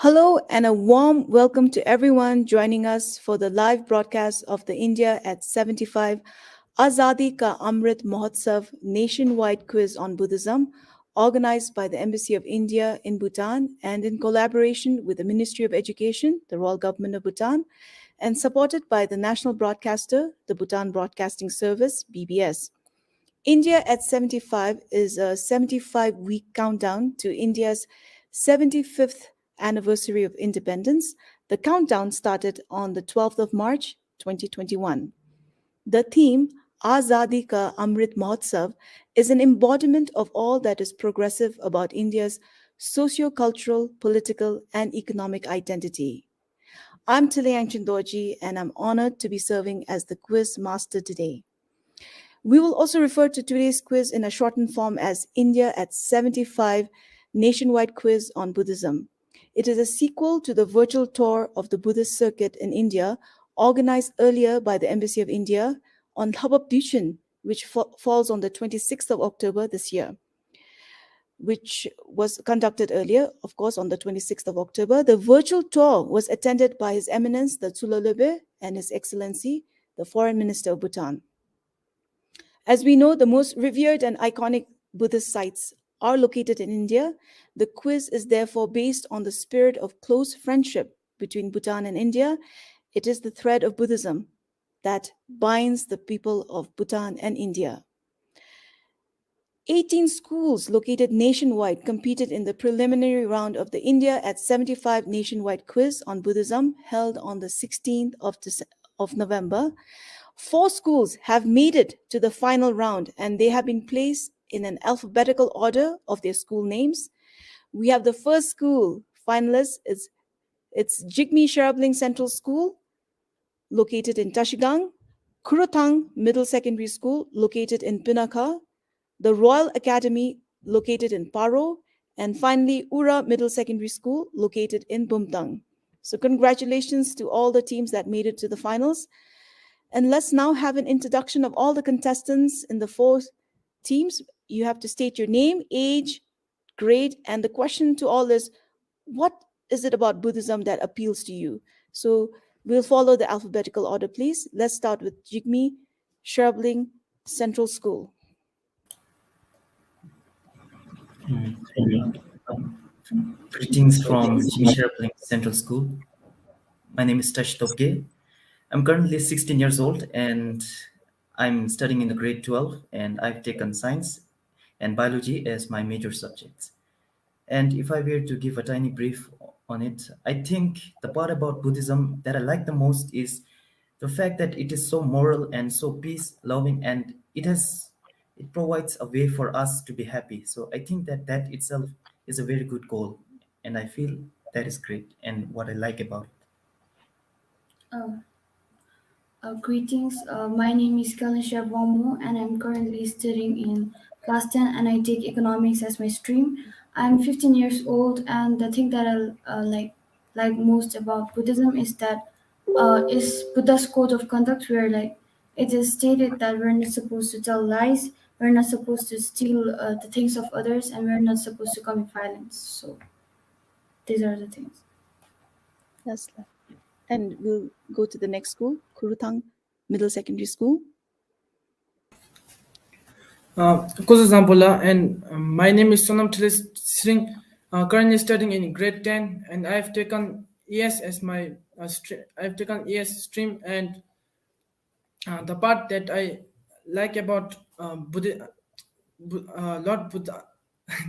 Hello and a warm welcome to everyone joining us for the live broadcast of the India at 75 Azadi Ka Amrit Mahotsav nationwide quiz on Buddhism, organized by the Embassy of India in Bhutan and in collaboration with the Ministry of Education, the Royal Government of Bhutan, and supported by the national broadcaster, the Bhutan Broadcasting Service, BBS. India at 75 is a 75-week countdown to India's 75th anniversary of independence. The countdown started on the 12th of March, 2021. The theme, Azadi Ka Amrit Mahotsav, is an embodiment of all that is progressive about India's socio-cultural, political, and economic identity. I'm Tilayang Chindoji, and I'm honored to be serving as the quiz master today. We will also refer to today's quiz in a shortened form as India at 75 nationwide quiz on Buddhism. It is a sequel to the virtual tour of the Buddhist circuit in India, organized earlier by the Embassy of India on Habab Duchen, which falls on the 26th of October this year, which was conducted earlier, of course, on the 26th of October. The virtual tour was attended by His Eminence, the Tsulolebe, and His Excellency, the Foreign Minister of Bhutan. As we know, the most revered and iconic Buddhist sites are located in India. The quiz is therefore based on the spirit of close friendship between Bhutan and India. It is the thread of Buddhism that binds the people of Bhutan and India. 18 schools located nationwide competed in the preliminary round of the India at 75 nationwide quiz on Buddhism held on the 16th of November. 4 schools have made it to the final round and they have been placed in an alphabetical order of their school names. We have the first school finalist, it's Jigme Sherabling Central School, located in Tashigang, Kurotang Middle Secondary School, located in Pinaka, the Royal Academy, located in Paro, and finally Ura Middle Secondary School, located in Bumtang. So congratulations to all the teams that made it to the finals. And let's now have an introduction of all the contestants in the 4 teams. You have to state your name, age, grade, and the question to all is, what is it about Buddhism that appeals to you? So we'll follow the alphabetical order, please. Let's start with Jigme Sherabling Central School. Greetings from Jimmy Sherapling Central School. My name is Tash Topge. I'm currently 16 years old and I'm studying in the grade 12 and I've taken science and biology as my major subjects. And if I were to give a tiny brief on it, I think the part about Buddhism that I like the most is the fact that it is so moral and so peace loving and it provides a way for us to be happy. So I think that that itself is a very good goal and I feel that is great and what I like about it. Uh, Greetings. My name is Kalisha Vomu, and I'm currently studying in class 10, and I take economics as my stream. I'm 15 years old, and the thing that I like most about Buddhism is that is Buddha's code of conduct, where like it is stated that we're not supposed to tell lies, we're not supposed to steal the things of others, and we're not supposed to commit violence. So these are the things. Yes. And we'll go to the next school, Kurutang Middle Secondary School. Kuzu Zambola, and my name is Sonam Tilis Sring, currently studying in grade 10, and I've taken ES as my I've taken ES stream, and the part that I like about Lord Buddha,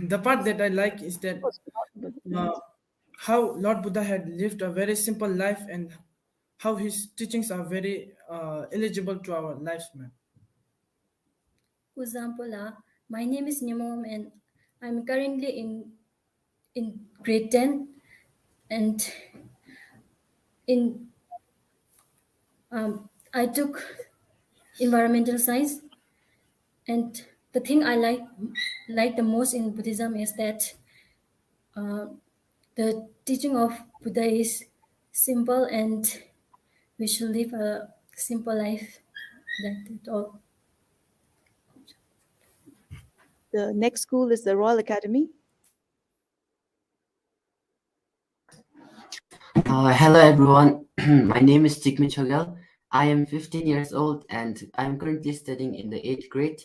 the part that I like is that uh, how Lord Buddha had lived a very simple life and how his teachings are very eligible to our lives, man. Uzampola. My name is Nimom and I'm currently in grade 10 and in I took environmental science and the thing I like the most in Buddhism is that uh, the teaching of Buddha is simple and we should live a simple life. That's all. The next school is the Royal Academy. Hello everyone, my name is Jigme Chogal. I am 15 years old and I'm currently studying in the 8th grade.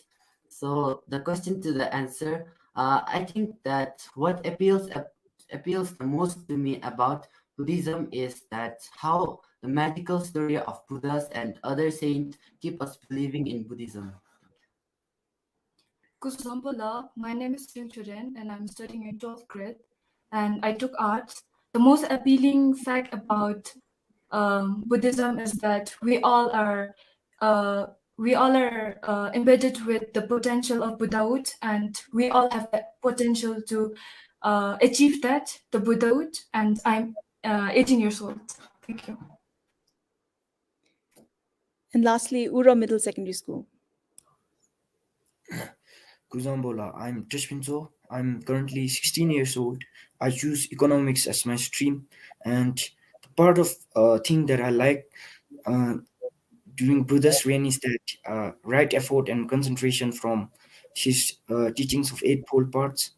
So the question to the answer, I think that what appeals the most to me about Buddhism is that how the magical story of Buddhas and other saints keep us believing in Buddhism. Kusambola, my name is Churen and I'm studying in 12th grade and I took arts. The most appealing fact about Buddhism is that we all are embedded with the potential of Buddhahood, and we all have the potential to achieve that, the Buddhahood. And I'm 18 years old. Thank you. And lastly, Ura Middle Secondary School. Kuzambola, I'm Tishpinzo. I'm currently 16 years old. I choose economics as my stream, and the part of thing that I like during Buddha's reign is that right effort and concentration from his teachings of eightfold parts.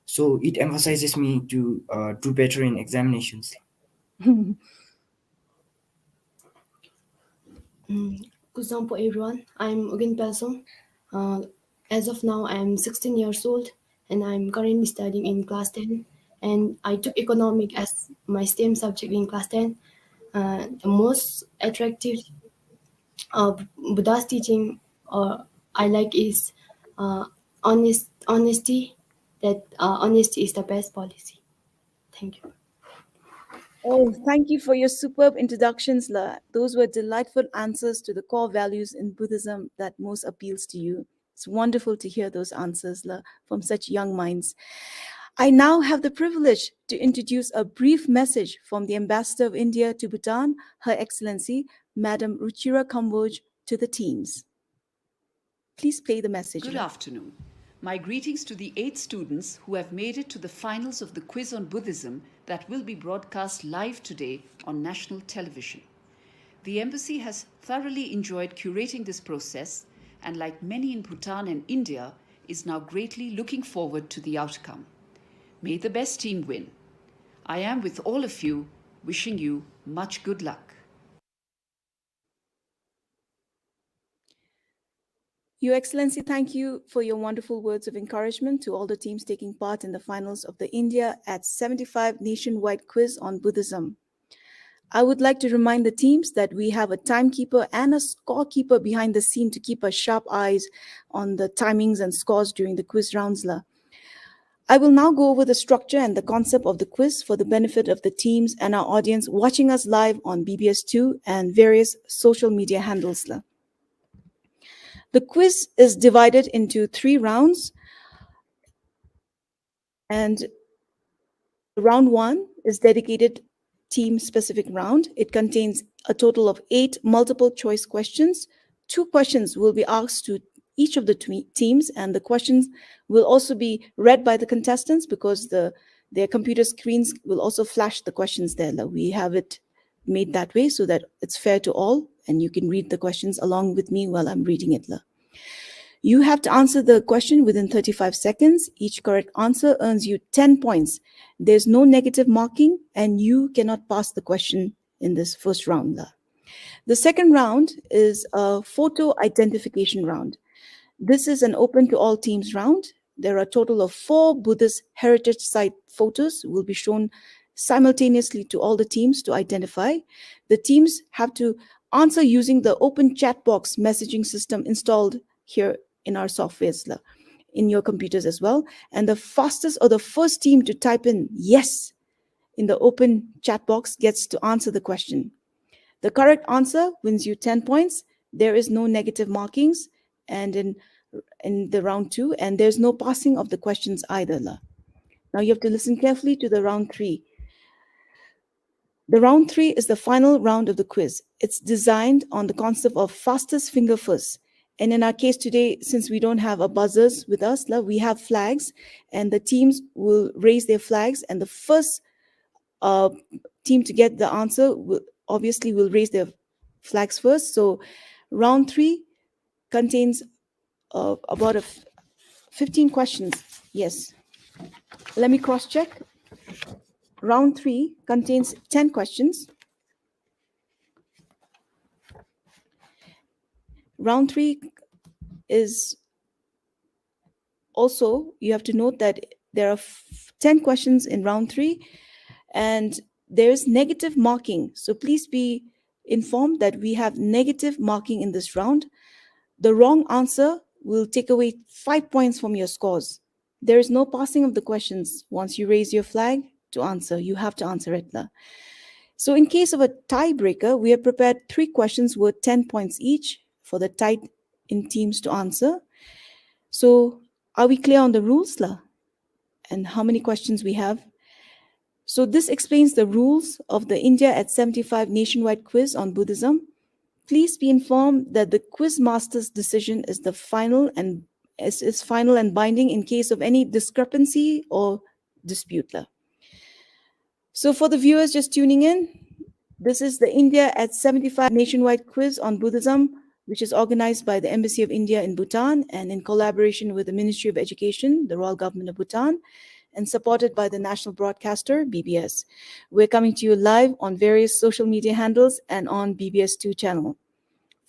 So it emphasizes me to do better in examinations. Kuzampo everyone, I'm Ugin Pasong. As of now, I'm 16 years old and I'm currently studying in class 10. And I took economic as my STEM subject in class 10. The most attractive Buddha's teaching I like is honesty. That honesty is the best policy. Thank you. Oh, thank you for your superb introductions, La. Those were delightful answers to the core values in Buddhism that most appeals to you. It's wonderful to hear those answers, La, from such young minds. I now have the privilege to introduce a brief message from the Ambassador of India to Bhutan, Her Excellency, Madam Ruchira Kamboj, to the teams. Please play the message. Good afternoon. My greetings to the 8 students who have made it to the finals of the quiz on Buddhism that will be broadcast live today on national television. The embassy has thoroughly enjoyed curating this process and, like many in Bhutan and India, is now greatly looking forward to the outcome. May the best team win. I am with all of you, wishing you much good luck. Your Excellency, thank you for your wonderful words of encouragement to all the teams taking part in the finals of the India at 75 nationwide quiz on Buddhism. I would like to remind the teams that we have a timekeeper and a scorekeeper behind the scene to keep a sharp eyes on the timings and scores during the quiz rounds. I will now go over the structure and the concept of the quiz for the benefit of the teams and our audience watching us live on BBS2 and various social media handles. The quiz is divided into 3 rounds, and round 1 is dedicated team-specific round. It contains a total of 8 multiple-choice questions. 2 questions will be asked to each of the teams, and the questions will also be read by the contestants because their computer screens will also flash the questions there. We have it made that way so that it's fair to all, and you can read the questions along with me while I'm reading it. You have to answer the question within 35 seconds. Each correct answer earns you 10 points. There's no negative marking, and you cannot pass the question in this first round. The second round is a photo identification round. This is an open to all teams round. There are a total of 4 Buddhist heritage site photos will be shown simultaneously to all the teams to identify. The teams have to answer using the open chat box messaging system installed here in our softwares, in your computers as well. And the fastest or the first team to type in yes in the open chat box gets to answer the question. The correct answer wins you 10 points. There is no negative markings and in the round 2, and there's no passing of the questions either. Now you have to listen carefully to the round 3. The round 3 is the final round of the quiz. It's designed on the concept of fastest finger first. And in our case today, since we don't have a buzzers with us, we have flags, and the teams will raise their flags, and the first team to get the answer will raise their flags first. So round 3 contains about 15 questions. Yes. Let me cross-check. round 3 contains 10 questions. Round 3 is also, you have to note that there are 10 questions in round 3, and there's negative marking. So please be informed that we have negative marking in this round. The wrong answer will take away 5 points from your scores. There is no passing of the questions. Once you raise your flag to answer, you have to answer it. So in case of a tiebreaker, we have prepared 3 questions worth 10 points each for the tied in teams to answer. So are we clear on the rules, and how many questions we have? So this explains the rules of the India at 75 nationwide quiz on Buddhism. Please be informed that the quiz master's decision is the final and is final and binding in case of any discrepancy or dispute. So for the viewers just tuning in, this is the India at 75 nationwide quiz on Buddhism, which is organized by the Embassy of India in Bhutan and in collaboration with the Ministry of Education, the Royal Government of Bhutan, and supported by the national broadcaster, BBS. We're coming to you live on various social media handles and on BBS2 channel.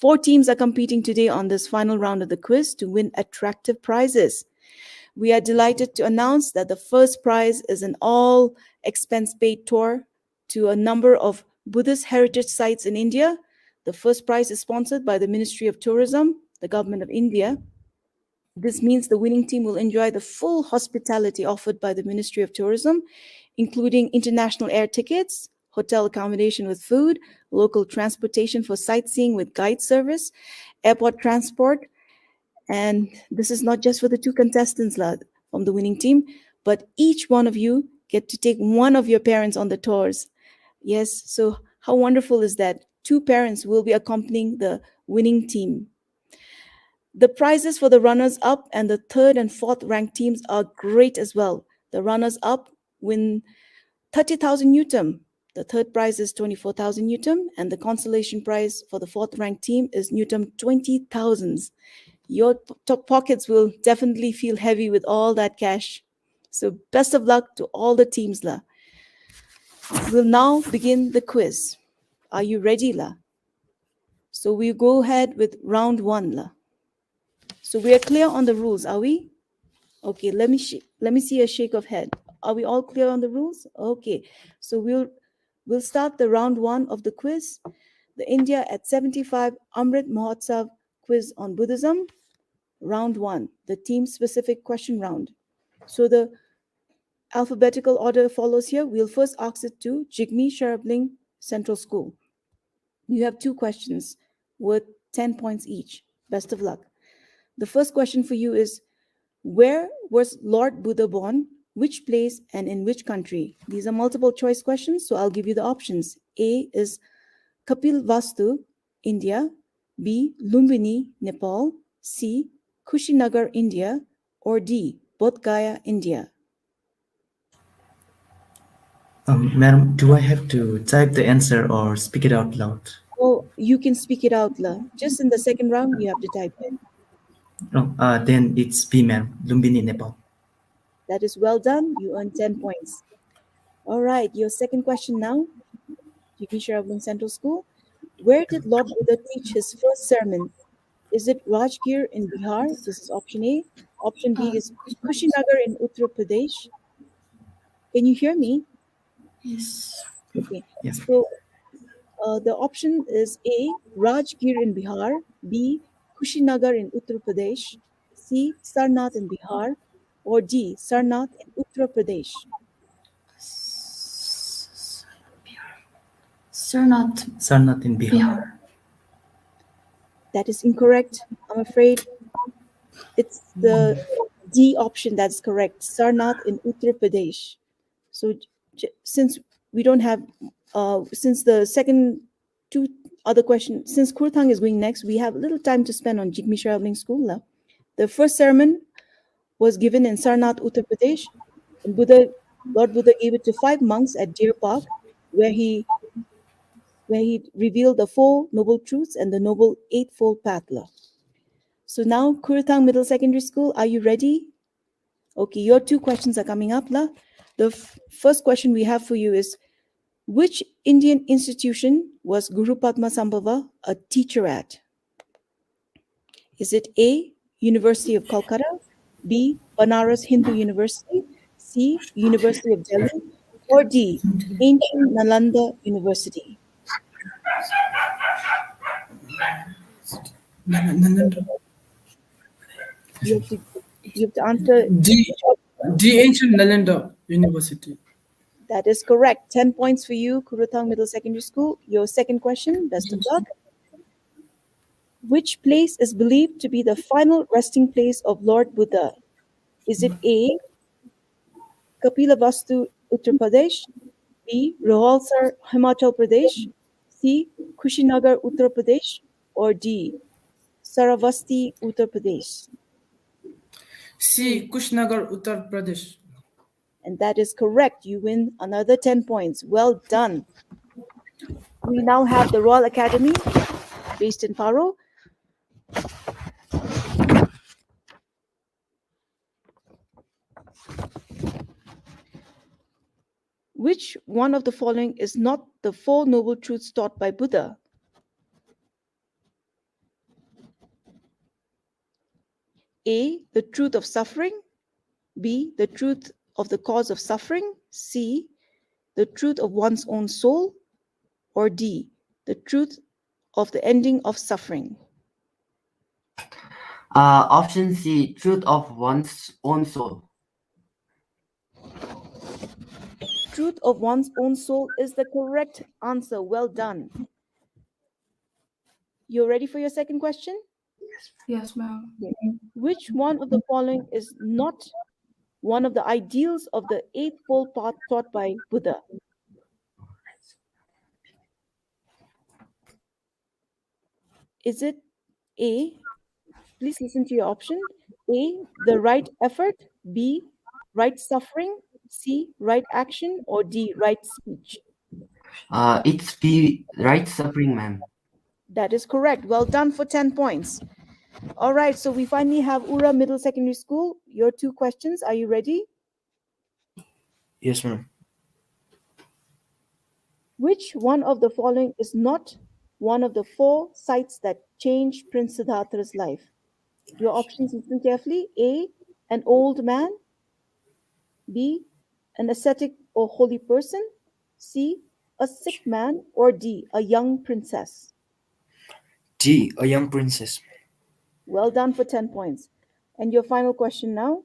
4 teams are competing today on this final round of the quiz to win attractive prizes. We are delighted to announce that the first prize is an all-expense-paid tour to a number of Buddhist heritage sites in India. The first prize is sponsored by the Ministry of Tourism, the Government of India. This means the winning team will enjoy the full hospitality offered by the Ministry of Tourism, including international air tickets, hotel accommodation with food, local transportation for sightseeing with guide service, airport transport. And this is not just for the 2 contestants from the winning team, but each one of you get to take one of your parents on the tours. Yes, so how wonderful is that? 2 parents will be accompanying the winning team. The prizes for the runners-up and the 3rd and 4th ranked teams are great as well. The runners-up win 30,000 Newton. The 3rd prize is 24,000 Newton, and the consolation prize for the 4th ranked team is Newton 20,000. Your top pockets will definitely feel heavy with all that cash. So best of luck to all the teams. We'll now begin the quiz. Are you ready? So we'll go ahead with round 1. So we are clear on the rules, are we? Okay, let me see a shake of head. Are we all clear on the rules? Okay, so we'll start the round 1 of the quiz, the India at 75 Amrit Mahotsav quiz on Buddhism. Round 1, the team-specific question round. So the alphabetical order follows here. We'll first ask it to Jigme Sharabling Central School. You have 2 questions worth 10 points each. Best of luck. The first question for you is, where was Lord Buddha born? Which place and in which country? These are multiple choice questions, so I'll give you the options. A is Kapilvastu, India. B, Lumbini, Nepal. C, Kushinagar, India. Or D, Bodh Gaya, India. Madam, do I have to type the answer or speak it out loud? Oh, you can speak it out loud. Just in the second round, you have to type it. Then it's B, ma'am. Lumbini, Nepal. That is well done. You earn 10 points. All right, your second question now. Jigme Sharabling Central School. Where did Lord Buddha teach his first sermon? Is it Rajgir in Bihar? This is option A. Option B is Kushinagar in Uttar Pradesh. Can you hear me? Yes. Okay. Yes. So the option is A, Rajgir in Bihar. B, Kushinagar in Uttar Pradesh. C, Sarnath in Bihar. Or D, Sarnath in Uttar Pradesh. Sarnath in Bihar. Bihar. That is incorrect. I'm afraid it's the D option that's correct. Sarnath in Uttar Pradesh. So since we don't have, since the second 2 other questions, since Kurthang is going next, we have a little time to spend on Jigme Sharabling School. The first sermon was given in Sarnath, Uttar Pradesh. And Lord Buddha gave it to 5 monks at Deer Park, where he revealed the 4 noble truths and the noble eightfold path. So now, Kurthang Middle Secondary School, are you ready? Okay, your 2 questions are coming up. The first question we have for you is, which Indian institution was Guru Padma Sambhava a teacher at? Is it A, University of Calcutta, B, Banaras Hindu University, C, University of Delhi, or D, ancient Nalanda University? You have to answer. The ancient Nalanda University. That is correct. 10 points for you, Kurutang Middle Secondary School. Your second question, best of luck. Which place is believed to be the final resting place of Lord Buddha? Is it A, Kapilavastu, Uttar Pradesh, B, Rohalsar, Himachal Pradesh, C, Kushinagar, Uttar Pradesh, or D, Saravasti, Uttar Pradesh? C. Kushinagar, Uttar Pradesh. And that is correct. You win another 10 points. Well done. We now have the Royal Academy based in Paro. Which one of the following is not the Four Noble Truths taught by Buddha? A, the truth of suffering, B, the truth of the cause of suffering, C, the truth of one's own soul, or D, the truth of the ending of suffering? Option C, truth of one's own soul. Truth of one's own soul is the correct answer. Well done. You're ready for your second question? Yes, ma'am. Which one of the following is not one of the ideals of the Eightfold Path taught by Buddha? Is it A, please listen to your option, A, the right effort, B, right suffering, C, right action, or D, right speech? It's B, right suffering, ma'am. That is correct. Well done for 10 points. All right, so we finally have Ura Middle Secondary School. Your two questions. Are you ready? Yes, ma'am. Which one of the following is not one of the four sites that changed Prince Siddhartha's life? Your options, listen carefully. A, an old man. B, an ascetic or holy person. C, a sick man. Or D, a young princess. D, a young princess. Well done for 10 points. And your final question now.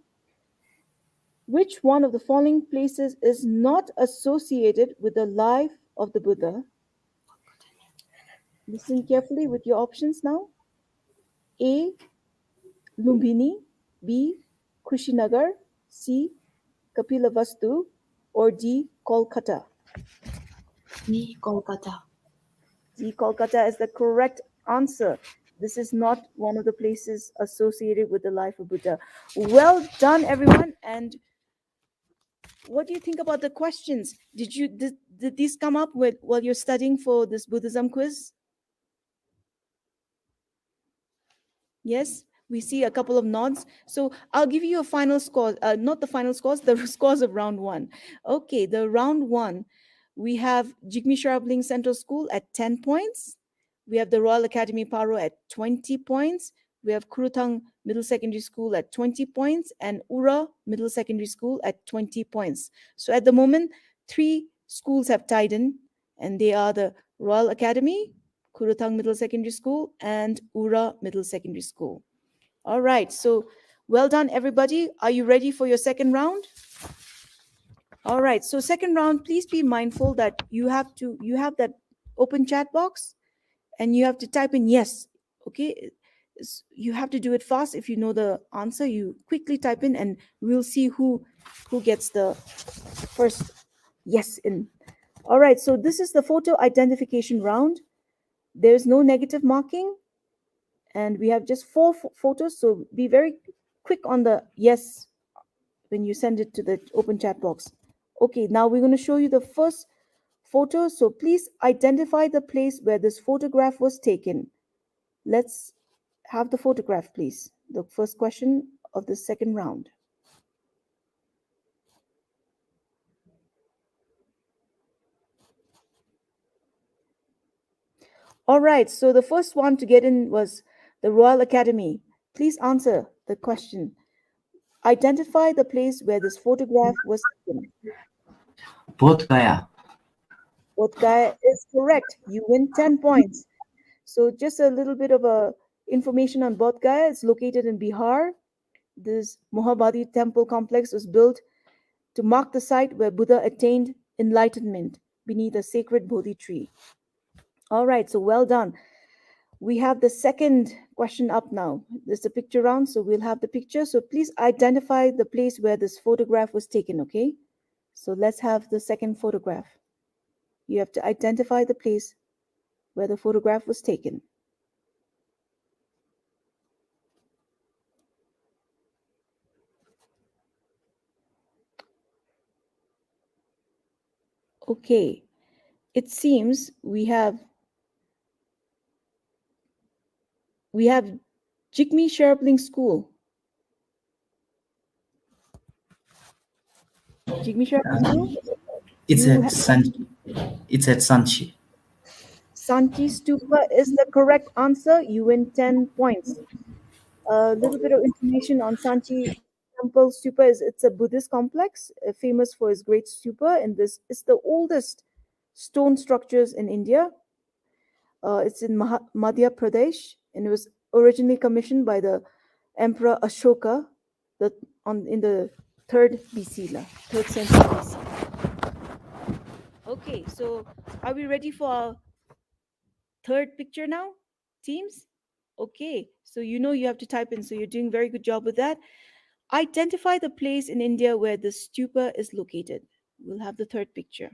Which one of the following places is not associated with the life of the Buddha? Listen carefully with your options now. A, Lumbini, B, Kushinagar, C, Kapilavastu, or D, Kolkata? D, Kolkata. D, Kolkata is the correct answer. This is not one of the places associated with the life of Buddha. Well done, everyone. And what do you think about the questions? Did these come up with while you're studying for this Buddhism quiz? Yes, we see a couple of nods. So I'll give you a final score, not the final scores, the scores of round one. Okay, the round one, we have Jigme Sharabling Central School at 10 points. We have the Royal Academy Paro at 20 points. We have Kurutang Middle Secondary School at 20 points and Ura Middle Secondary School at 20 points. So at the moment, 3 schools have tied in, and they are the Royal Academy, Kurutang Middle Secondary School, and Ura Middle Secondary School. All right, so well done, everybody. Are you ready for your second round? All right, so second round, please be mindful that you have that open chat box and you have to type in yes, okay? You have to do it fast. If you know the answer, you quickly type in and we'll see who gets the first yes in. All right, so this is the photo identification round. There's no negative marking, and we have just 4 photos, so be very quick on the yes when you send it to the open chat box. Okay, now we're going to show you the first photo, so please identify the place where this photograph was taken. Let's have the photograph, please. The first question of the second round. All right, so the first one to get in was the Royal Academy. Please answer the question. Identify the place where this photograph was taken. Bodh Gaya. Bodh Gaya is correct. You win 10 points. So just a little bit of information on Bodh Gaya. It's located in Bihar. This Mohabadi temple complex was built to mark the site where Buddha attained enlightenment beneath a sacred Bodhi tree. All right, so well done. We have the second question up now. There's a picture round, so we'll have the picture. So please identify the place where this photograph was taken, okay? So let's have the second photograph. You have to identify the place where the photograph was taken. Okay, it seems we have Jigme Sherpling School. Jigme Sherpling School? It's You at have San. It's at Sanchi. Sanchi Stupa is the correct answer. You win 10 points. A little bit of information on Sanchi Temple Stupa is it's a Buddhist complex famous for its great stupa, and this is the oldest stone structures in India. It's in Madhya Pradesh, and it was originally commissioned by the Emperor Ashoka in the 3rd BC, 3rd century BC. Okay, so are we ready for our third picture now, teams? Okay, so you know you have to type in, so you're doing very good job with that. Identify the place in India where the stupa is located. We'll have the third picture.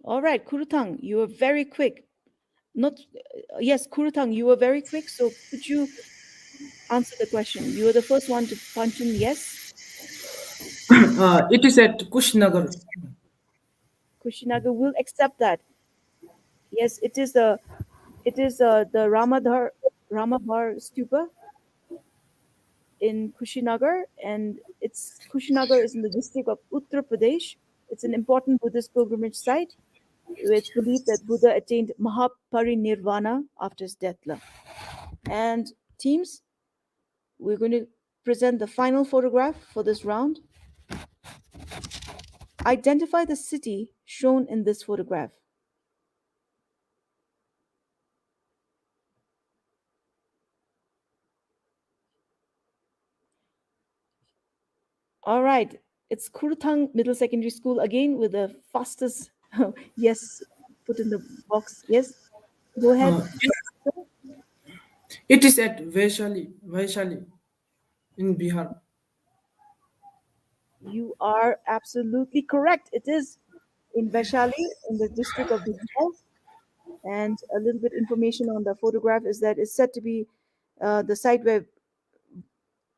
All right, Kurutang, you were very quick. Yes, Kurutang, you were very quick. So could you answer the question? You were the first one to punch in yes. It is at Kushinagar. Kushinagar will accept that. Yes, it is the Ramadhar Stupa in Kushinagar, and Kushinagar is in the district of Uttar Pradesh. It's an important Buddhist pilgrimage site. It's believed that Buddha attained Mahaparinirvana after his death. And teams, we're going to present the final photograph for this round. Identify the city shown in this photograph. All right, it's Kurthang Middle Secondary School again with the fastest yes put in the box. Yes, go ahead. It is at Vaishali in Bihar. You are absolutely correct. It is in Vaishali in the district of Bihar. And a little bit information on the photograph is that it's said to be the site where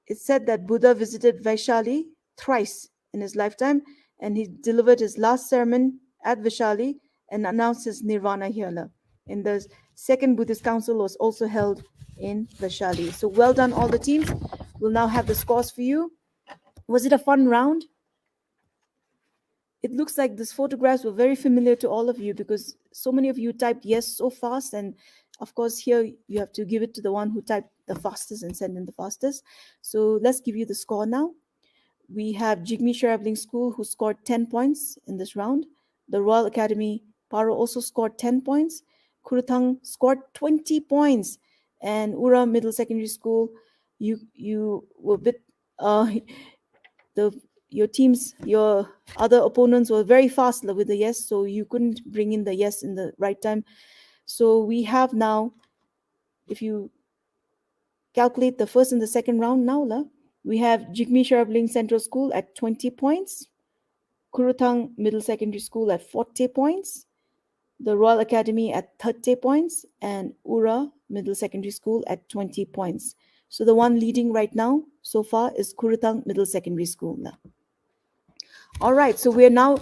it's said that Buddha visited Vaishali thrice in his lifetime, and he delivered his last sermon at Vaishali and announced his nirvana here. And the second Buddhist council was also held in Vaishali. So well done, all the teams. We'll now have the scores for you. Was it a fun round? It looks like these photographs were very familiar to all of you because so many of you typed yes so fast. And of course, here you have to give it to the one who typed the fastest and send in the fastest. So let's give you the score now. We have Jigme Sherabling School who scored 10 points in this round. The Royal Academy Paro also scored 10 points. Kurutang scored 20 points. And Ura Middle Secondary School, you were a bit your other opponents were very fast with the yes, so you couldn't bring in the yes in the right time. So we have now, if you calculate the first and the second round now, we have Jigme Sherabling Central School at 20 points, Kurutang Middle Secondary School at 40 points, the Royal Academy at 30 points, and Ura Middle Secondary School at 20 points. So the one leading right now so far is Kurutang Middle Secondary School now. All right, so we're now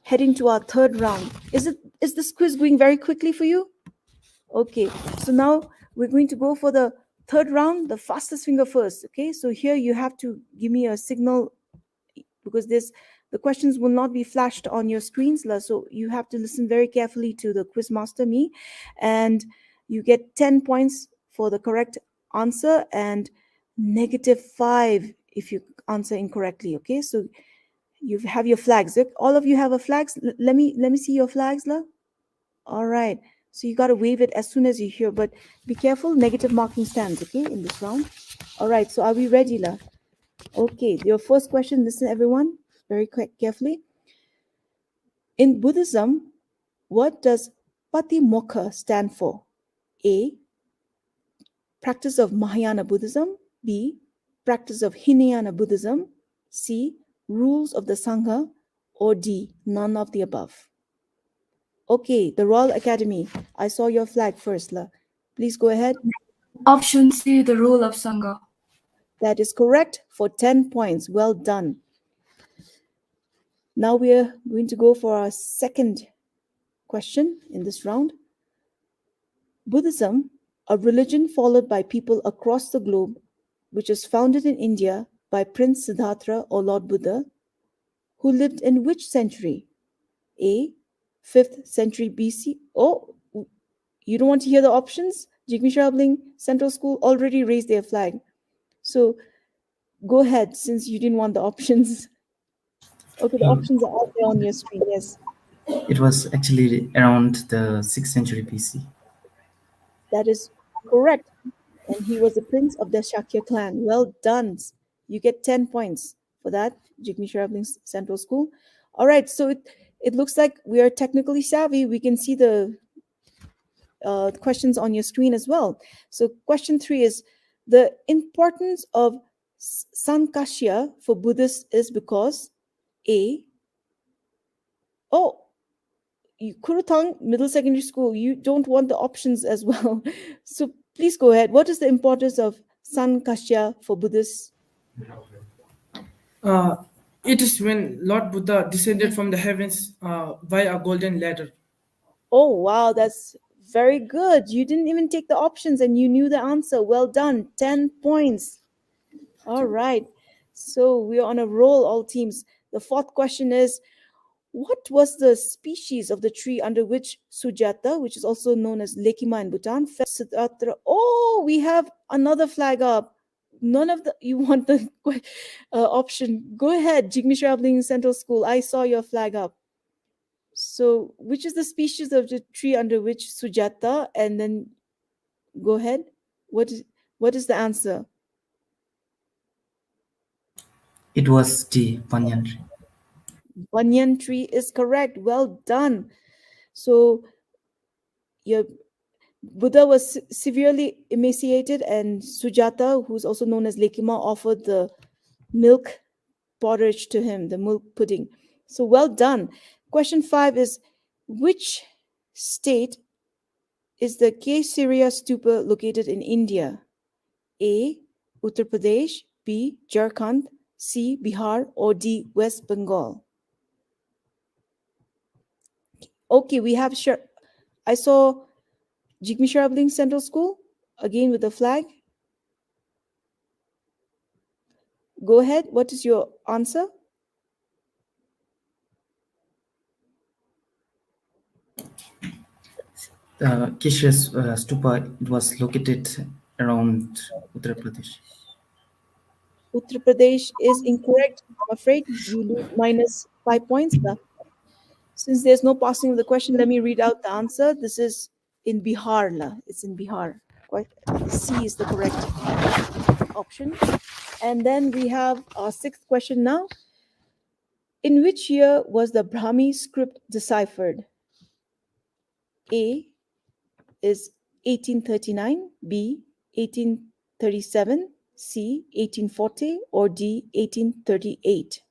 heading to our third round. Is this quiz going very quickly for you? Okay, so now we're going to go for the third round, the fastest finger first. Okay, so here you have to give me a signal because the questions will not be flashed on your screens, so you have to listen very carefully to the quiz master, me, and you get 10 points for the correct answer and -5 if you answer incorrectly. Okay, so you have your flags. All of you have a flags. Let me see your flags, la. All right, so you got to wave it as soon as you hear, but be careful, negative marking stands, okay, in this round. All right, so are we ready, la? Okay, your first question, listen everyone very carefully. In Buddhism, what does Patimokkha stand for? A, practice of Mahayana Buddhism. B, practice of Hinayana Buddhism. C, rules of the Sangha. Or D, none of the above. Okay, the Royal Academy, I saw your flag first, la. Please go ahead. Option C, the rule of Sangha. That is correct for 10 points. Well done. Now we are going to go for our second question in this round. Buddhism, a religion followed by people across the globe, which was founded in India by Prince Siddhartha or Lord Buddha, who lived in which century? A, 5th century BC. Oh, you don't want to hear the options? Jigme Shabling Central School already raised their flag. So go ahead, since you didn't want the options. Okay, the options are out there on your screen, yes. It was actually around the 6th century BC. That is correct. And he was the prince of the Shakya clan. Well done. You get 10 points for that, Jigme Shabling Central School. All right, so it looks like we are technically savvy. We can see the questions on your screen as well. So question 3 is, the importance of Sankashya for Buddhists is because A, Kurutang Middle Secondary School, you don't want the options as well. So please go ahead. What is the importance of Sankashya for Buddhists? It is when Lord Buddha descended from the heavens via a golden ladder. Oh, wow, that's very good. You didn't even take the options and you knew the answer. Well done. 10 points. All right. So we're on a roll, all teams. The fourth question is, what was the species of the tree under which Sujata, which is also known as Lekima in Bhutan, fed Siddhartha? Oh, we have another flag up. None of you want the option. Go ahead, Jigme Shabling Central School. I saw your flag up. So, which is the species of the tree under which Sujata? And then go ahead. What is the answer? It was the banyan tree. Banyan tree is correct. Well done. So, your Buddha was severely emaciated, and Sujata, who's also known as Lekima, offered the milk porridge to him, the milk pudding. So well done. Question 5 is, which state is the Kesariya Stupa located in India? A, Uttar Pradesh. B, Jharkhand. C, Bihar. Or D, West Bengal. Okay, we have I saw Jigme Shabling Central School, again with the flag. Go ahead. What is your answer? Kesariya Stupa, it was located around Uttar Pradesh. Uttar Pradesh is incorrect. I'm afraid you lose -5 points. Since there's no passing of the question, let me read out the answer. This is in Bihar. It's in Bihar. C is the correct option. And then we have our sixth question now. In which year was the Brahmi script deciphered? A is 1839, B 1837, C 1840, or D 1838.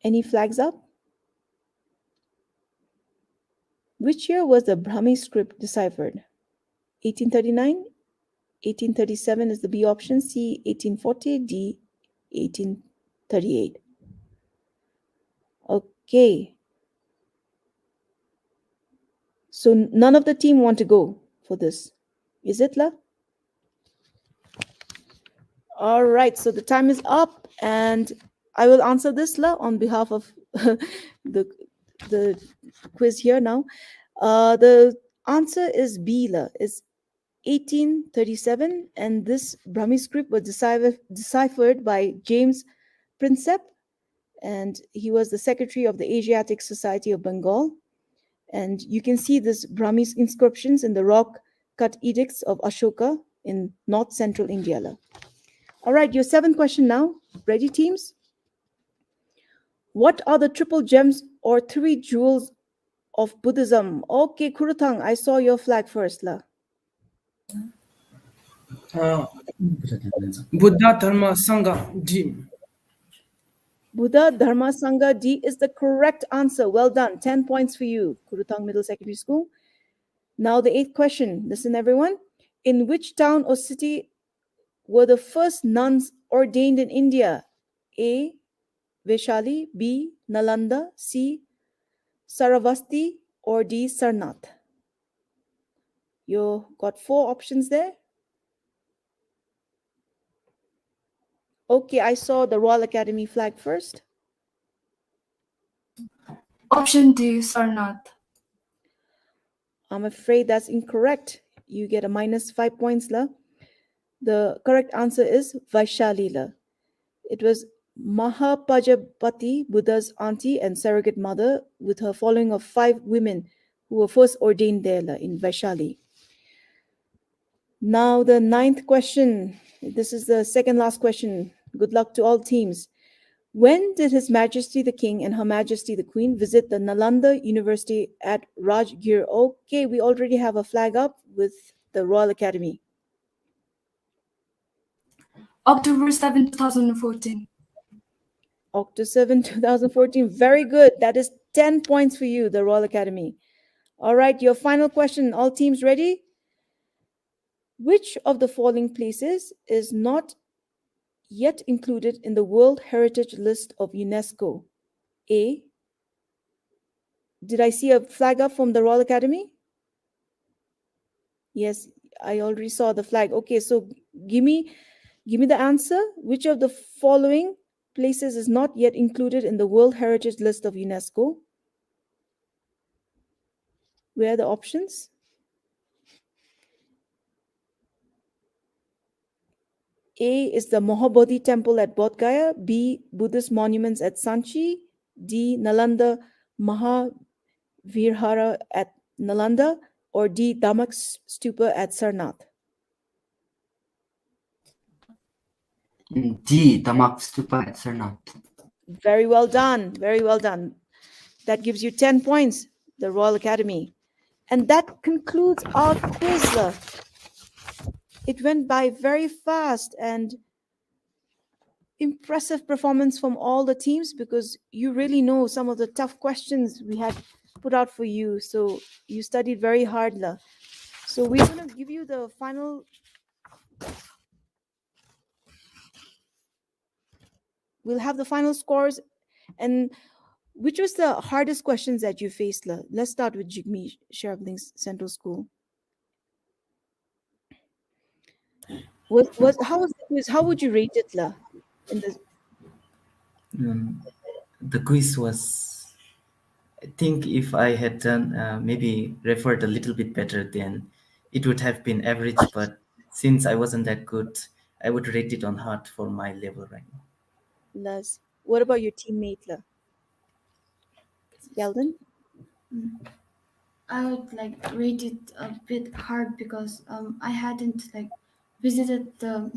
Any flags up? Which year was the Brahmi script deciphered? 1839, 1837 is the B option, C 1840, D 1838. Okay. So none of the team want to go for this. Is it, La? All right, so the time is up, and I will answer this, La, on behalf of the the quiz here now. The answer is B, La. It's 1837, and this Brahmi script was deciphered by James Prinsep, and he was the secretary of the Asiatic Society of Bengal. And you can see this Brahmi inscriptions in the rock cut edicts of Ashoka in north central India. La. All right, your seventh question now. Ready, teams? What are the triple gems or three jewels of Buddhism? Okay, Kurutang, I saw your flag first, La. Buddha, Dharma, Sangha, D. Buddha, Dharma, Sangha, D is the correct answer. Well done. 10 points for you, Kurutang Middle Secondary School. Now the eighth question. Listen, everyone. In which town or city were the first nuns ordained in India? A. Vaishali, B. Nalanda, C. Saravasti, or D. Sarnath? You got four options there. Okay, I saw the Royal Academy flag first. Option D, Sarnath. I'm afraid that's incorrect. You get a minus 5 points, La. The correct answer is Vaishali, La. It was Mahapajapati, Buddha's auntie and surrogate mother, with her following of 5 women who were first ordained there, La, in Vaishali. Now the ninth question. This is the second last question. Good luck to all teams. When did His Majesty the King and Her Majesty the Queen visit the Nalanda University at Rajgir? Okay, we already have a flag up with the Royal Academy. October 7, 2014. October 7, 2014. Very good. That is 10 points for you, the Royal Academy. All right, your final question. All teams ready? Which of the following places is not yet included in the World Heritage List of UNESCO? A. Did I see a flag up from the Royal Academy? Yes, I already saw the flag. Okay, so give me the answer. Which of the following places is not yet included in the World Heritage List of UNESCO? Where are the options? A is the Mahabodhi temple at Bodh Gaya, B, Buddhist monuments at Sanchi, D, Nalanda Mahavihara at Nalanda, or D, Damak Stupa at Sarnath? D, Damak Stupa at Sarnath. Very well done. Very well done. That gives you 10 points, the Royal Academy. And that concludes our quiz. It went by very fast, and impressive performance from all the teams, because you really know some of the tough questions we had put out for you. So you studied very hard. So we're going to give you the final. We'll have the final scores. And which was the hardest questions that you faced? Let's start with Jigme, Sheriff Links Central School. How was the quiz? How would you rate it, in the The quiz was, I think if I had done maybe referred a little bit better, then it would have been average. But since I wasn't that good, I would rate it on hard for my level right now. Les? What about your teammate, Sheldon? I would rate it a bit hard because I hadn't visited the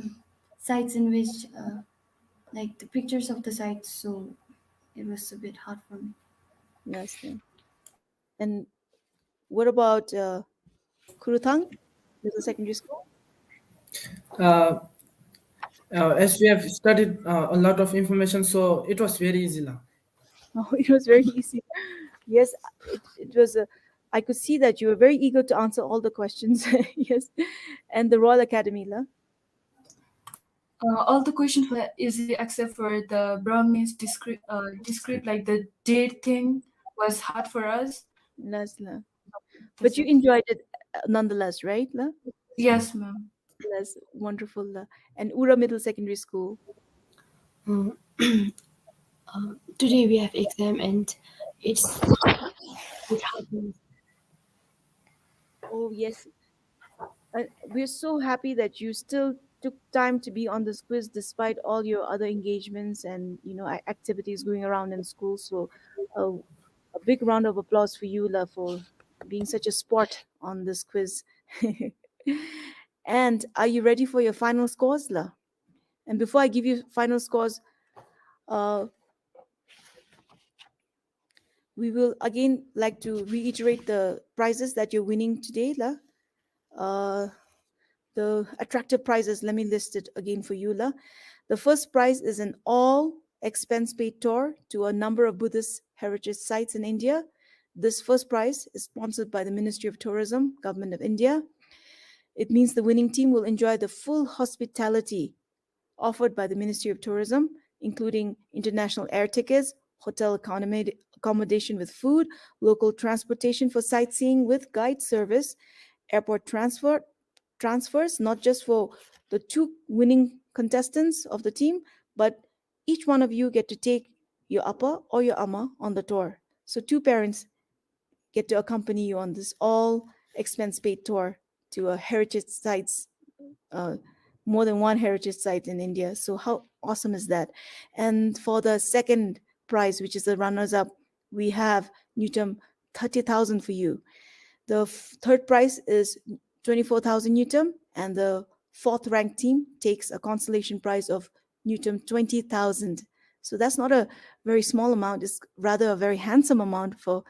sites in which the pictures of the sites, so it was a bit hard for me. Yes. And what about Kurutang, Little Secondary School? As we have studied a lot of information, so it was very easy. Oh, it was very easy. Yes, it was. I could see that you were very eager to answer all the questions. Yes, and the Royal Academy, All the questions were easy except for the Brahmins descript, like the date thing was hard for us. Nasla. But you enjoyed it nonetheless, right? La? Yes, ma'am. That's wonderful. La. And Ura Middle Secondary School. Uh, Today we have exam and it's it happens. Oh, yes. We're so happy that you still took time to be on this quiz despite all your other engagements and activities going around in school. So, uh, a big round of applause for you, La, for being such a sport on this quiz. And are you ready for your final scores, La? And before I give you final scores, uh, we will again like to reiterate the prizes that you're winning today, La. Uh, the attractive prizes, let me list it again for you, La. The first prize is an all expense paid tour to a number of Buddhist heritage sites in India. This first prize is sponsored by the Ministry of Tourism, Government of India. It means the winning team will enjoy the full hospitality offered by the Ministry of Tourism, including international air tickets, hotel accommodation with food, local transportation for sightseeing with guide service, airport transfers, not just for the two winning contestants of the team, but each one of you get to take your appa or your amma on the tour. So two parents get to accompany you on this all expense paid tour to a heritage sites, uh, more than one heritage site in India. So how awesome is that? And for the second prize, which is the runners up, we have Newton 30,000 for you. The third prize is 24,000 Newton, and the fourth ranked team takes a consolation prize of Newton 20,000. So that's not a very small amount. It's rather a very handsome amount for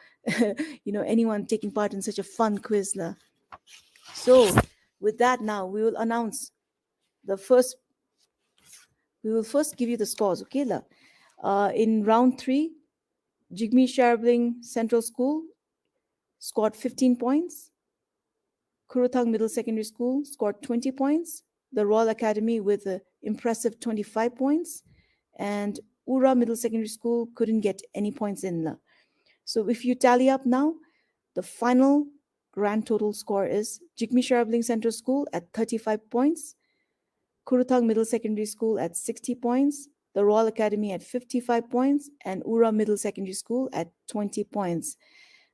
anyone taking part in such a fun quiz. La. So with that, now we will announce the first. We will first give you the scores, okay? La? In round 3, Jigme Sharbling Central School scored 15 points. Kurutang Middle Secondary School scored 20 points. The Royal Academy with an impressive 25 points. And Ura Middle Secondary School couldn't get any points in. La. So if you tally up now, the final grand total score is Jigme Sharbling Central School at 35 points, Kurutang Middle Secondary School at 60 points, the Royal Academy at 55 points, and Ura Middle Secondary School at 20 points.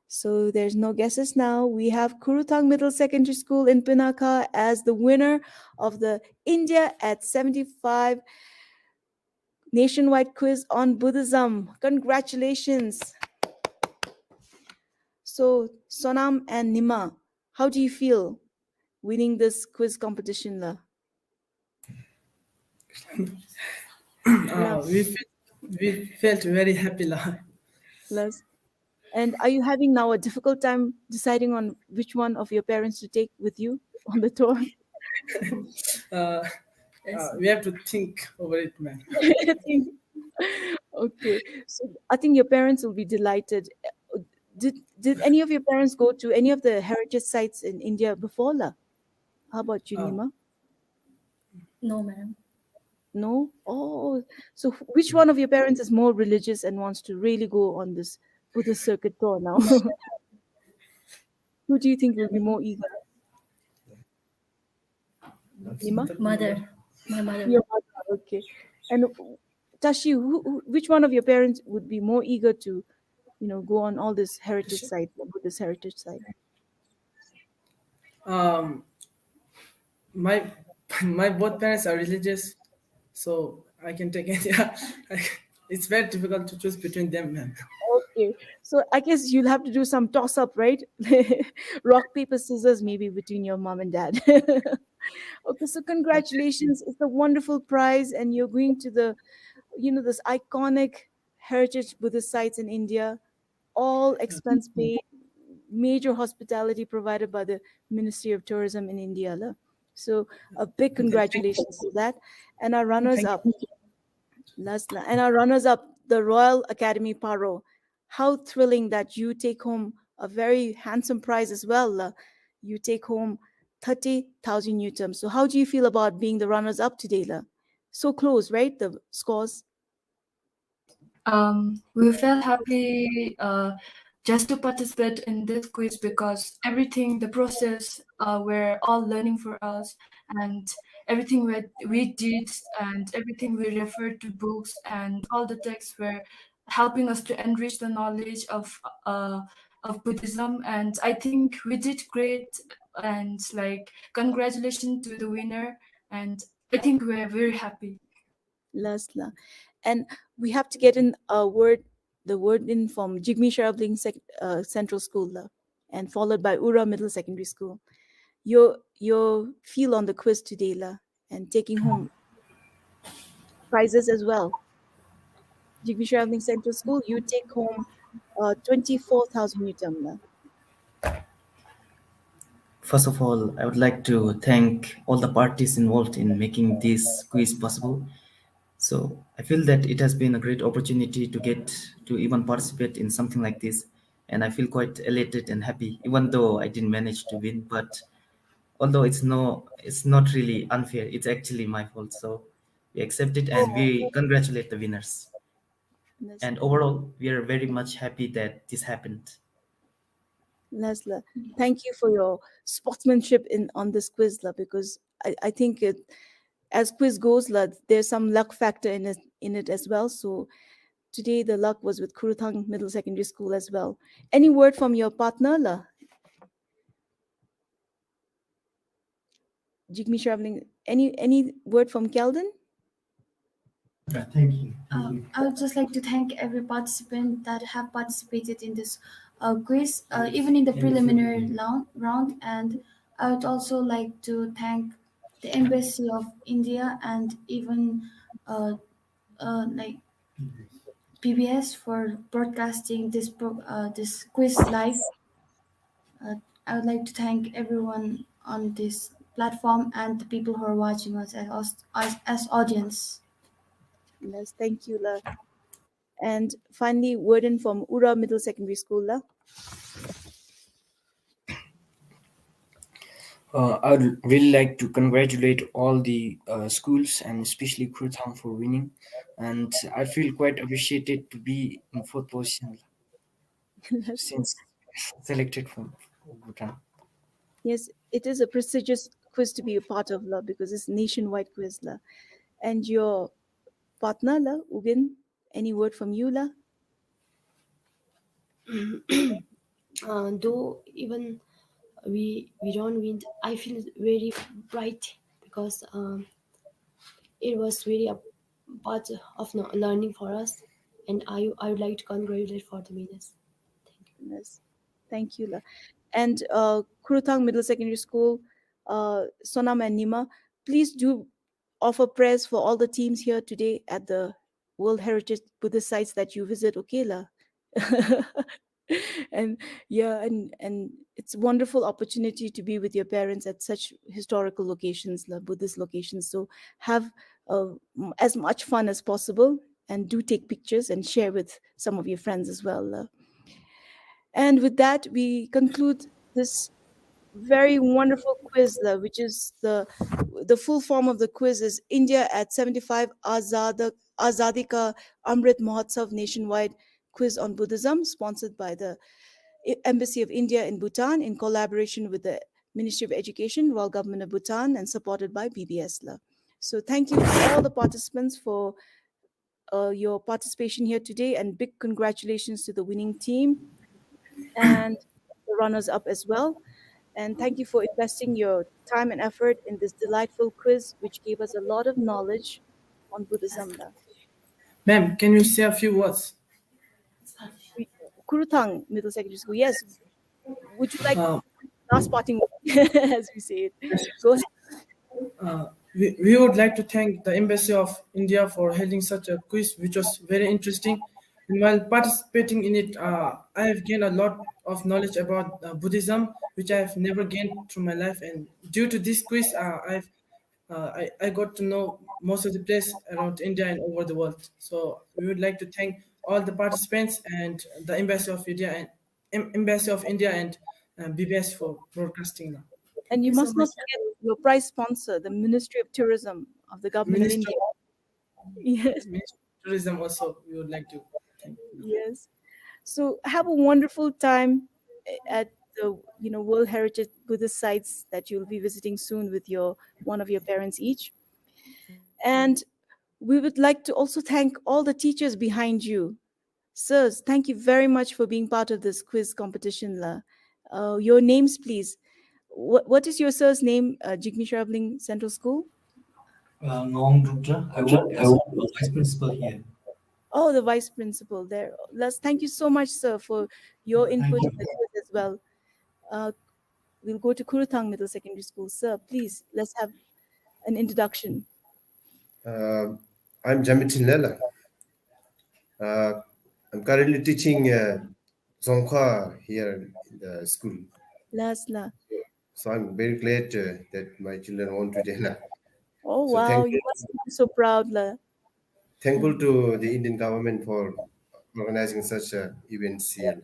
So there's no guesses now. We have Kurutang Middle Secondary School in Pinaka as the winner of the India at 75 nationwide quiz on Buddhism. Congratulations. So Sonam and Nima, how do you feel winning this quiz competition? La? We felt very happy. Les? And are you having now a difficult time deciding on which one of your parents to take with you on the tour? We have to think over it, man. Okay, so I think your parents will be delighted. Did any of your parents go to any of the heritage sites in India before? La? How about you, Nima? No, ma'am. No? Oh, so which one of your parents is more religious and wants to really go on this Buddhist circuit tour now? Who do you think will be more eager? Nima? Mother. My mother. Your mother, okay. And Tashi, which one of your parents would be more eager to, go on all this heritage site, Buddhist heritage site? My my both parents are religious, so I can take it. Yeah, it's very difficult to choose between them, man. Okay, so I guess you'll have to do some toss up, right? Rock, paper, scissors, maybe between your mom and dad. Okay, so congratulations. It's a wonderful prize, and you're going to this iconic heritage Buddhist sites in India, all expense paid, major hospitality provided by the Ministry of Tourism in India. La. So a big congratulations to that. And our runners up, the Royal Academy Paro. How thrilling that you take home a very handsome prize as well. La. You take home 30,000 Newton. So how do you feel about being the runners up today? La? So close, right? The scores. We felt happy just to participate in this quiz because everything, the process, were all learning for us, and everything we did and everything we referred to books and all the texts were helping us to enrich the knowledge of Buddhism. And I think we did great. And like, congratulations to the winner. And I think we're very happy. Lasla. And we have to get in the word in from Jigme Sharabling Central School, and followed by Ura Middle Secondary School. Your feel on the quiz today, and taking home prizes as well. Jigme Sharabling Central School, you take home 24,000 Newton. First of all, I would like to thank all the parties involved in making this quiz possible. So I feel that it has been a great opportunity to get to even participate in something like this. And I feel quite elated and happy, even though I didn't manage to win. But although it's not really unfair, it's actually my fault. So we accept it and we congratulate the winners. And overall, we are very much happy that this happened. Lesla, thank you for your sportsmanship in on this quiz, because I think as quiz goes, there's some luck factor in it as well. So today the luck was with Kurutang Middle Secondary School as well. Any word from your partner, Jigme Traveling? Any word from Kelden? Thank you. I would just like to thank every participant that have participated in this quiz, even in the preliminary round. And I would also like to thank the Embassy of India and even like PBS for broadcasting this quiz live. I would like to thank everyone on this platform and the people who are watching us as audience. Yes, thank you, And finally, word in from Ura Middle Secondary School, I would really like to congratulate all the schools and especially Kurthang for winning. And I feel quite appreciated to be in fourth position since selected from Bhutan. Yes, it is a prestigious quiz to be a part of, because it's nationwide quiz, And your partner, Ugin, any word from you, Though even we don't win, I feel very bright because it was really a part of learning for us, and I would like to congratulate for the winners. Yes, thank you, And Kurutang Middle Secondary School, Sonam and Nima, please do offer prayers for all the teams here today at the World Heritage Buddhist sites that you visit, okay, and yeah, and it's a wonderful opportunity to be with your parents at such historical locations, Buddhist locations. So have as much fun as possible, and do take pictures and share with some of your friends as well. And with that, we conclude this very wonderful quiz, which is the full form of the quiz is India at 75 Azadi Ka Amrit Mahotsav nationwide quiz on Buddhism, sponsored by the Embassy of India in Bhutan in collaboration with the Ministry of Education, Royal Government of Bhutan, and supported by BBS. So thank you to all the participants for your participation here today, and big congratulations to the winning team and the runners up as well. And thank you for investing your time and effort in this delightful quiz, which gave us a lot of knowledge on Buddhism. Ma'am, can you say a few words? Kurutang Middle Secondary School, yes. Would you like Uh, last parting word, as we say it? Go ahead. We would like to thank the Embassy of India for holding such a quiz, which was very interesting. And while participating in it, I have gained a lot of knowledge about Buddhism, which I have never gained through my life. And due to this quiz, I got to know most of the place around India and over the world. So we would like to thank all the participants and the Embassy of India and Embassy of India and BBS for broadcasting now. And you must not forget your prize sponsor, the Ministry of Tourism of the Government of Minister India. Yes. Minister of Tourism also we would like to thank you. Yes. So have a wonderful time at the World Heritage Buddhist sites that you'll be visiting soon with your one of your parents each. And we would like to also thank all the teachers behind you. Sirs, thank you very much for being part of this quiz competition. Your names, please. What is your sir's name, Jigme Sharabling Central School? Ngong Rudra. I work as a vice principal here. Oh, the vice principal there. Thank you so much, sir, for your input in the quiz as well. We'll go to Kurutang Middle Secondary School. Sir, please, let's have an introduction. I'm Jamitin Lela. I'm currently teaching Zongkwa here in the school. Lasla. So I'm very glad that my children want to join. Oh, So wow. You must be so proud. thankful to the Indian government for organizing such events here.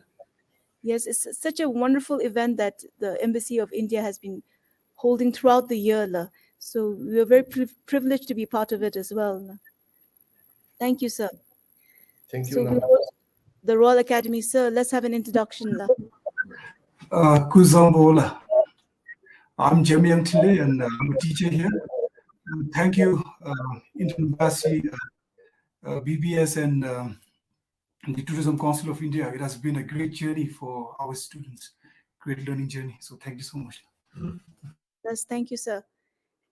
Yes, it's such a wonderful event that the Embassy of India has been holding throughout the year. So we are very privileged to be part of it as well. Thank you, sir. Thank you. So we'll go to the Royal Academy, sir. Let's have an introduction. Kuzambola. I'm Jamian Tile and I'm a teacher here. Thank you, Indian Embassy, BBS, and the Tourism Council of India. It has been a great journey for our students, great learning journey. So thank you so much. Yes, thank you, sir.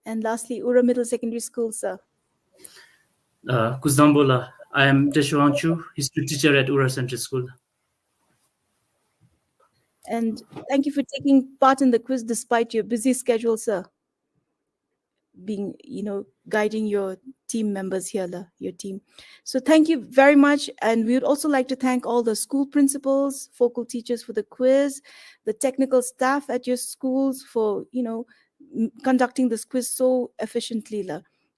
And lastly, Ura Middle Secondary School, sir. Kuzdambola. I am Deshuanshu, history teacher at Ura Central School. And thank you for taking part in the quiz despite your busy schedule, sir. Being, guiding your team members here, your team. So thank you very much. And we would also like to thank all the school principals, focal teachers for the quiz, the technical staff at your schools for, conducting this quiz so efficiently.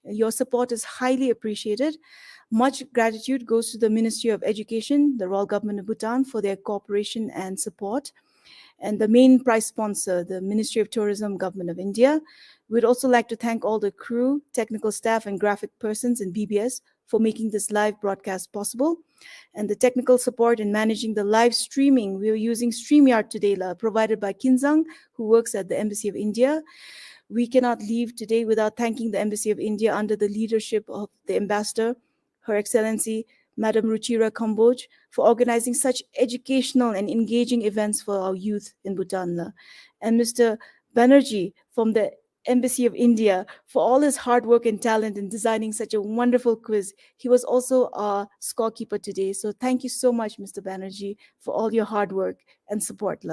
Your support is highly appreciated. Much gratitude goes to the Ministry of Education, the Royal Government of Bhutan, for their cooperation and support. And the main prize sponsor, the Ministry of Tourism, Government of India. We'd also like to thank all the crew, technical staff, and graphic persons in BBS for making this live broadcast possible. And the technical support in managing the live streaming, we are using StreamYard today, provided by Kinzang, who works at the Embassy of India. We cannot leave today without thanking the Embassy of India under the leadership of the Ambassador, Her Excellency, Madam Ruchira Kamboj, for organizing such educational and engaging events for our youth in Bhutan. And Mr. Banerjee from the Embassy of India for all his hard work and talent in designing such a wonderful quiz. He was also our scorekeeper today. So thank you so much, Mr. Banerjee, for all your hard work and support.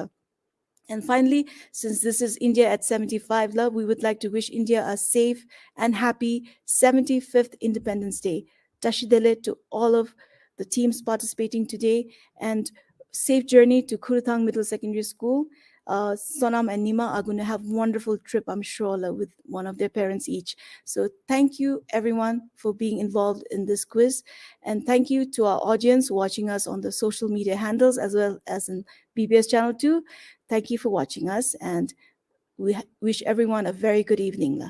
And finally, since this is India at 75, we would like to wish India a safe and happy 75th Independence Day. Tashidele to all of the teams participating today, and safe journey to Kurutang Middle Secondary School. Sonam and Nima are going to have a wonderful trip, I'm sure, with one of their parents each. So thank you, everyone, for being involved in this quiz. And thank you to our audience watching us on the social media handles as well as in BBS Channel 2. Thank you for watching us, and we wish everyone a very good evening.